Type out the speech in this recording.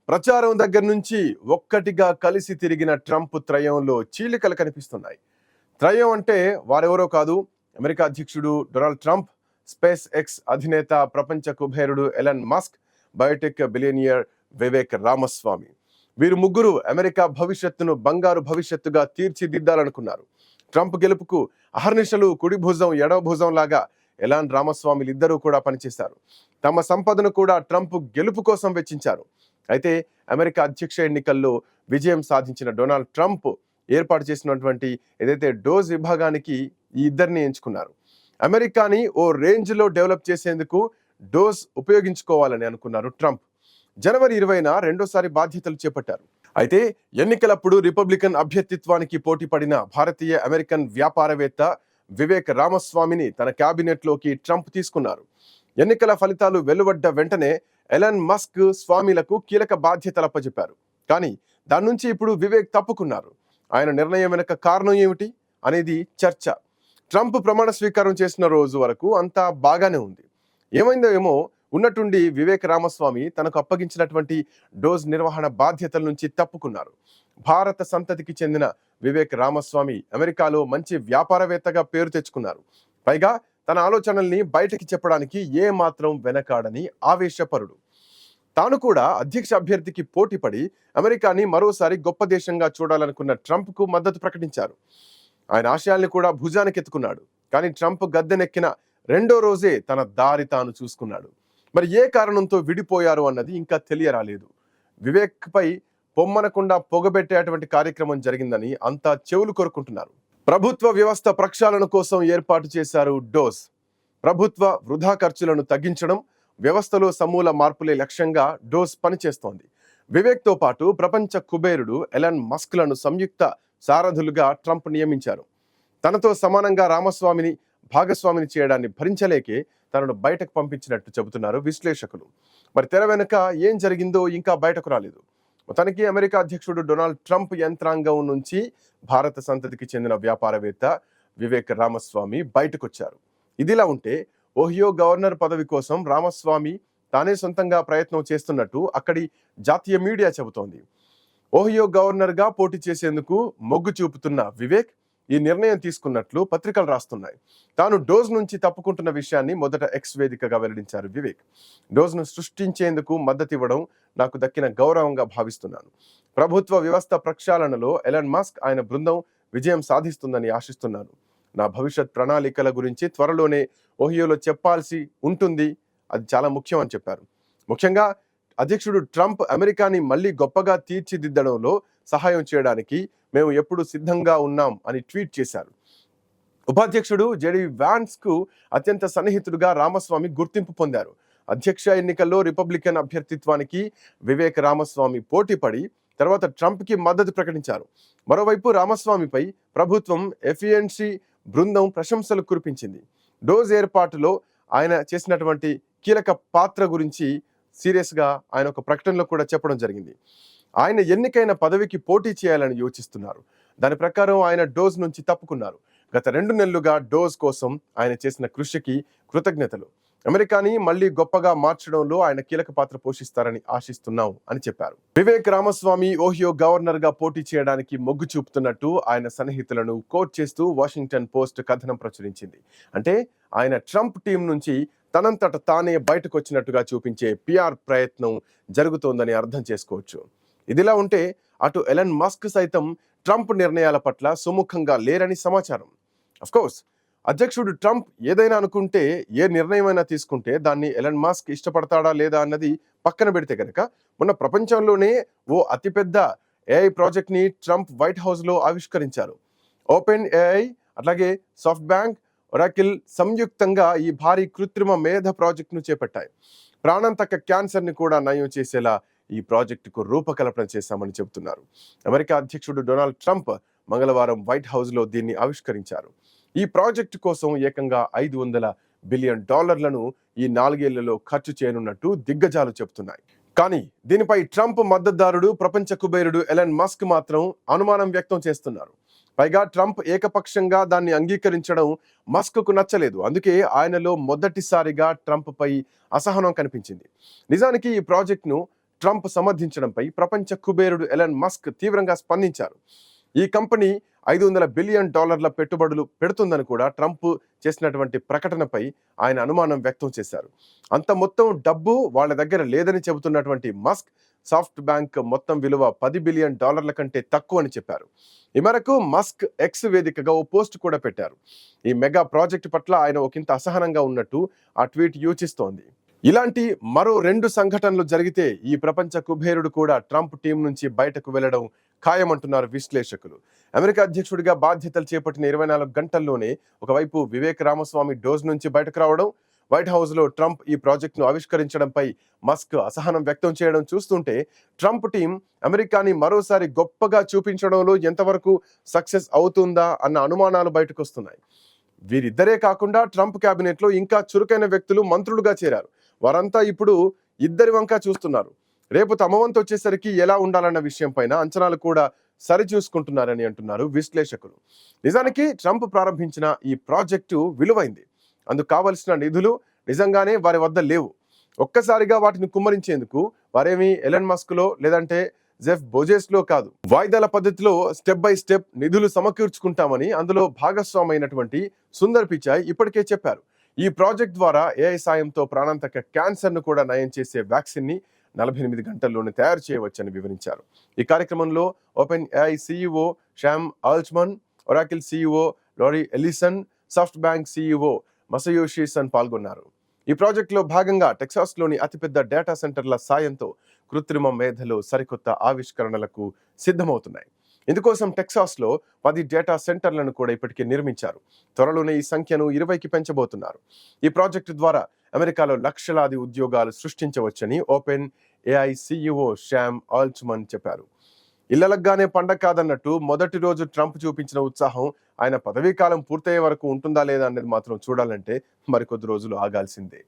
ప్రచారం దగ్గర నుంచి ఒక్కటిగా కలిసి తిరిగిన ట్రంప్ త్రయంలో చీలికలు కనిపిస్తున్నాయి. త్రయం అంటే వారెవరో కాదు, అమెరికా అధ్యక్షుడు డొనాల్డ్ ట్రంప్, స్పేస్ ఎక్స్ అధినేత ప్రపంచ కుబేరుడు Elon Musk, Biotech billionaire Vivek Ramaswamy. వీరు ముగ్గురు అమెరికా భవిష్యత్తును బంగారు భవిష్యత్తుగా తీర్చిదిద్దాలనుకున్నారు. ట్రంప్ గెలుపుకు అహర్నిశలు కుడి భుజం ఎడవ భుజం లాగా ఎలాన్ రామస్వామిలు ఇద్దరూ కూడా పనిచేశారు. తమ సంపదను కూడా ట్రంప్ గెలుపు కోసం వెచ్చించారు. అయితే అమెరికా అధ్యక్ష ఎన్నికల్లో విజయం సాధించిన డొనాల్డ్ ట్రంప్ ఏర్పాటు చేసినటువంటి ఏదైతే డోస్ విభాగానికి ఈ ఇద్దరిని ఎంచుకున్నారు. అమెరికాని ఓ రేంజ్లో డెవలప్ చేసేందుకు డోస్ ఉపయోగించుకోవాలని అనుకున్నారు ట్రంప్. జనవరి 20న రెండోసారి బాధ్యతలు చేపట్టారు. అయితే ఎన్నికలప్పుడు రిపబ్లికన్ అభ్యర్థిత్వానికి పోటీ పడిన భారతీయ అమెరికన్ వ్యాపారవేత్త వివేక్ రామస్వామిని తన క్యాబినెట్లోకి ట్రంప్ తీసుకున్నారు. ఎన్నికల ఫలితాలు వెలువడ్డ వెంటనే ఎలన్ మస్క్ స్వామిలకు కీలక బాధ్యతలు అప్పచెప్పారు. కానీ దాని నుంచి ఇప్పుడు వివేక్ తప్పుకున్నారు. ఆయన నిర్ణయం వెనక కారణం ఏమిటి అనేది చర్చ. ట్రంప్ ప్రమాణ స్వీకారం చేసిన రోజు వరకు అంతా బాగానే ఉంది. ఏమైందో ఏమో ఉన్నట్టుండి వివేక్ రామస్వామి తనకు అప్పగించినటువంటి డోస్ నిర్వహణ బాధ్యతల నుంచి తప్పుకున్నారు. భారత సంతతికి చెందిన వివేక్ రామస్వామి అమెరికాలో మంచి వ్యాపారవేత్తగా పేరు తెచ్చుకున్నారు. పైగా తన ఆలోచనల్ని బయటకి చెప్పడానికి ఏ మాత్రం వెనకాడని ఆవేశపరుడు. తాను కూడా అధ్యక్ష అభ్యర్థికి పోటీపడి అమెరికాని మరోసారి గొప్ప దేశంగా చూడాలనుకున్న ట్రంప్కు మద్దతు ప్రకటించారు. ఆయన ఆశయాల్ని కూడా భుజానికెత్తుకున్నాడు. కానీ ట్రంప్ గద్దెనెక్కిన రెండో రోజే తన దారి తాను చూసుకున్నాడు. మరి ఏ కారణంతో విడిపోయారు అన్నది ఇంకా తెలియరాలేదు. వివేక్ పై పొమ్మనకుండా పొగబెట్టేటువంటి కార్యక్రమం జరిగిందని అంతా చెవులు కొరుకుంటున్నారు. ప్రభుత్వ వ్యవస్థ ప్రక్షాళన కోసం ఏర్పాటు చేశారు డోస్. ప్రభుత్వ వృధా ఖర్చులను తగ్గించడం, వ్యవస్థలో సమూల మార్పులే లక్ష్యంగా డోస్ పనిచేస్తోంది. వివేక్తో పాటు ప్రపంచ కుబేరుడు ఎలన్ మస్క్లను సంయుక్త సారథులుగా ట్రంప్ నియమించారు. తనతో సమానంగా రామస్వామిని భాగస్వామిని చేయడాన్ని భరించలేకే తనను బయటకు పంపించినట్టు చెబుతున్నారు విశ్లేషకులు. మరి తెర వెనుక ఏం జరిగిందో ఇంకా బయటకు రాలేదు. మొత్తానికి అమెరికా అధ్యక్షుడు డొనాల్డ్ ట్రంప్ యంత్రాంగం నుంచి భారత సంతతికి చెందిన వ్యాపారవేత్త వివేక్ రామస్వామి బయటకొచ్చారు. ఇదిలా ఉంటే ఓహియో గవర్నర్ పదవి కోసం రామస్వామి తానే సొంతంగా ప్రయత్నం చేస్తున్నట్టు అక్కడి జాతీయ మీడియా చెబుతోంది. ఓహియో గవర్నర్గా పోటీ చేసేందుకు మొగ్గు చూపుతున్న వివేక్ ఈ నిర్ణయం తీసుకున్నట్లు పత్రికలు రాస్తున్నాయి. తాను డోస్ నుంచి తప్పుకుంటున్న విషయాన్ని మొదట ఎక్స్ వేదికగా వెల్లడించారు వివేక్. డోస్ను సృష్టించేందుకు మద్దతు ఇవ్వడం నాకు దక్కిన గౌరవంగా భావిస్తున్నాను. ప్రభుత్వ వ్యవస్థ ప్రక్షాళనలో ఎలన్ మస్క్ ఆయన బృందం విజయం సాధిస్తుందని ఆశిస్తున్నాను. నా భవిష్యత్ ప్రణాళికల గురించి త్వరలోనే ఓహియోలో చెప్పాల్సి ఉంటుంది. అది చాలా ముఖ్యం అని చెప్పారు. ముఖ్యంగా అధ్యక్షుడు ట్రంప్ అమెరికాని మళ్ళీ గొప్పగా తీర్చిదిద్దడంలో సహాయం చేయడానికి మేము ఎప్పుడు సిద్ధంగా ఉన్నాం అని ట్వీట్ చేశారు. ఉపాధ్యక్షుడు జెడి వ్యాన్స్ కు అత్యంత సన్నిహితుడుగా రామస్వామి గుర్తింపు పొందారు. అధ్యక్ష ఎన్నికల్లో రిపబ్లికన్ అభ్యర్థిత్వానికి వివేక్ రామస్వామి పోటీపడి తర్వాత ట్రంప్ కి మద్దతు ప్రకటించారు. మరోవైపు రామస్వామిపై ప్రభుత్వం ఎఫిషియన్సీ బృందం ప్రశంసలు కురిపించింది. డోస్ ఏర్పాటులో ఆయన చేసినటువంటి కీలక పాత్ర గురించి సీరియస్ గా ఆయన ఒక ప్రకటనలో కూడా చెప్పడం జరిగింది. ఆయన ఎన్నికైన పదవికి పోటీ చేయాలని యోచిస్తున్నారు. దాని ప్రకారం ఆయన డోస్ నుంచి తప్పుకున్నారు. గత 2 నెలలుగా డోస్ కోసం ఆయన చేసిన కృషికి కృతజ్ఞతలు. అమెరికాని మళ్ళీ గొప్పగా మార్చడంలో ఆయన కీలక పాత్ర పోషిస్తారని ఆశిస్తున్నాం అని చెప్పారు. వివేక్ రామస్వామి ఓహియో గవర్నర్ గా పోటీ చేయడానికి మొగ్గు చూపుతున్నట్టు ఆయన సన్నిహితులను కోట్ చేస్తూ వాషింగ్టన్ పోస్ట్ కథనం ప్రచురించింది. అంటే ఆయన ట్రంప్ టీం నుంచి తనంతట తానే బయటకు వచ్చినట్టుగా చూపించే పిఆర్ ప్రయత్నం జరుగుతోందని అర్థం చేసుకోవచ్చు. ఇదిలా ఉంటే అటు ఎలన్ మస్క్ సైతం ట్రంప్ నిర్ణయాల పట్ల సుముఖంగా లేరని సమాచారం. అఫ్కోర్స్ అధ్యక్షుడు ట్రంప్ ఏదైనా అనుకుంటే, ఏ నిర్ణయమైనా తీసుకుంటే దాన్ని ఎలన్ మస్క్ ఇష్టపడతాడా లేదా అన్నది పక్కన పెడితే కనుక మొన్న ప్రపంచంలోనే ఓ అతిపెద్ద ఏఐ ప్రాజెక్ట్ ని ట్రంప్ వైట్ హౌస్ లో ఆవిష్కరించారు. ఓపెన్ ఏఐ అట్లాగే సాఫ్ట్ బ్యాంక్, ఒరాకిల్ సంయుక్తంగా ఈ భారీ కృత్రిమ మేధ ప్రాజెక్ట్ ను చేపట్టాయి. ప్రాణాంతక క్యాన్సర్ ని కూడా నయం చేసేలా ఈ ప్రాజెక్టుకు రూపకల్పన చేశామని చెబుతున్నారు. అమెరికా అధ్యక్షుడు డొనాల్డ్ ట్రంప్ మంగళవారం వైట్ హౌస్ లో దీన్ని ఆవిష్కరించారు. ఈ ప్రాజెక్టు కోసం ఏకంగా $500 బిలియన్ ఈ 4 ఏళ్లలో ఖర్చు చేయనున్నట్టు దిగ్గజాలు చెబుతున్నాయి. కానీ దీనిపై ట్రంప్ మద్దతుదారుడు ప్రపంచ కుబేరుడు ఎలన్ మస్క్ మాత్రం అనుమానం వ్యక్తం చేస్తున్నారు. పైగా ట్రంప్ ఏకపక్షంగా దాన్ని అంగీకరించడం మస్క్కు నచ్చలేదు. అందుకే ఆయనలో మొదటిసారిగా ట్రంప్ పై అసహనం కనిపించింది. నిజానికి ఈ ప్రాజెక్టును ట్రంప్ సమర్థించడంపై ప్రపంచ కుబేరుడు ఎలన్ మస్క్ తీవ్రంగా స్పందించారు. ఈ కంపెనీ $500 బిలియన్ పెట్టుబడులు పెడుతుందని కూడా ట్రంప్ చేసినటువంటి ప్రకటనపై ఆయన అనుమానం వ్యక్తం చేశారు. అంత మొత్తం డబ్బు వాళ్ళ దగ్గర లేదని చెబుతున్నటువంటి మస్క్ సాఫ్ట్ బ్యాంక్ మొత్తం విలువ $10 బిలియన్ కంటే తక్కువ అని చెప్పారు. ఈ మేరకు మస్క్ ఎక్స్ వేదికగా ఓ పోస్ట్ కూడా పెట్టారు. ఈ మెగా ప్రాజెక్టు పట్ల ఆయన ఒకంత అసహనంగా ఉన్నట్టు ఆ ట్వీట్ సూచిస్తోంది. ఇలాంటి మరో 2 సంఘటనలు జరిగితే ఈ ప్రపంచ కుబేరుడు కూడా ట్రంప్ టీం నుంచి బయటకు వెళ్లడం ఖాయమంటున్నారు విశ్లేషకులు. అమెరికా అధ్యక్షుడిగా బాధ్యతలు చేపట్టిన 24 గంటల్లోనే ఒకవైపు వివేక్ రామస్వామి డోజ్ నుంచి బయటకు రావడం, వైట్ హౌస్ లో ట్రంప్ ఈ ప్రాజెక్టును ఆవిష్కరించడంపై మస్క్ అసహనం వ్యక్తం చేయడం చూస్తుంటే ట్రంప్ టీం అమెరికాని మరోసారి గొప్పగా చూపించడంలో ఎంతవరకు సక్సెస్ అవుతుందా అన్న అనుమానాలు బయటకు వస్తున్నాయి. వీరిద్దరే కాకుండా ట్రంప్ కేబినెట్ లో ఇంకా చురుకైన వ్యక్తులు మంత్రులుగా చేరారు. వారంతా ఇప్పుడు ఇద్దరి వంక చూస్తున్నారు. రేపు తమ వంతు వచ్చేసరికి ఎలా ఉండాలన్న విషయం పైన అంచనాలు కూడా సరిచూసుకుంటున్నారని అంటున్నారు విశ్లేషకులు. నిజానికి ట్రంప్ ప్రారంభించిన ఈ ప్రాజెక్టు విలువైంది. అందుకు కావలసిన నిధులు నిజంగానే వారి వద్ద లేవు. ఒక్కసారిగా వాటిని కుమ్మరించేందుకు వారేమి ఎలన్ మస్క్ లో లేదంటే జెఫ్ బోజెస్ లో కాదు, వాయిదాల పద్ధతిలో స్టెప్ బై స్టెప్ నిధులు సమకూర్చుకుంటామని అందులో భాగస్వామైనటువంటి సుందర్ పిచాయ్ ఇప్పటికే చెప్పారు. ఈ ప్రాజెక్ట్ ద్వారా ఏఐ సాయంతో ప్రాణాంతక క్యాన్సర్ ను కూడా నయం చేసే వ్యాక్సిన్ ని 48 గంటల్లోనే తయారు చేయవచ్చని వివరించారు. ఈ కార్యక్రమంలో open AI CEO Sam Altman, Oracle CEO Larry Ellison, SoftBank CEO Masayoshi Son పాల్గొన్నారు. ఈ ప్రాజెక్టులో భాగంగా టెక్సాస్లోని అతిపెద్ద డేటా సెంటర్ల సాయంతో కృత్రిమ మేధలు సరికొత్త ఆవిష్కరణలకు సిద్ధమవుతున్నాయి. ఇందుకోసం టెక్సాస్లో 10 డేటా సెంటర్లను కూడా ఇప్పటికే నిర్మించారు. త్వరలోనే ఈ సంఖ్యను 20కి పెంచబోతున్నారు. ఈ ప్రాజెక్టు ద్వారా అమెరికాలో లక్షలాది ఉద్యోగాలు సృష్టించవచ్చని open AI CEO Sam Altman చెప్పారు. ఇళ్లలగ్గానే పండగ కాదన్నట్టు మొదటి రోజు ట్రంప్ చూపించిన ఉత్సాహం ఆయన పదవీ కాలం పూర్తయ్యే వరకు ఉంటుందా లేదా అనేది మాత్రం చూడాలంటే మరికొద్ది రోజులు ఆగాల్సిందే.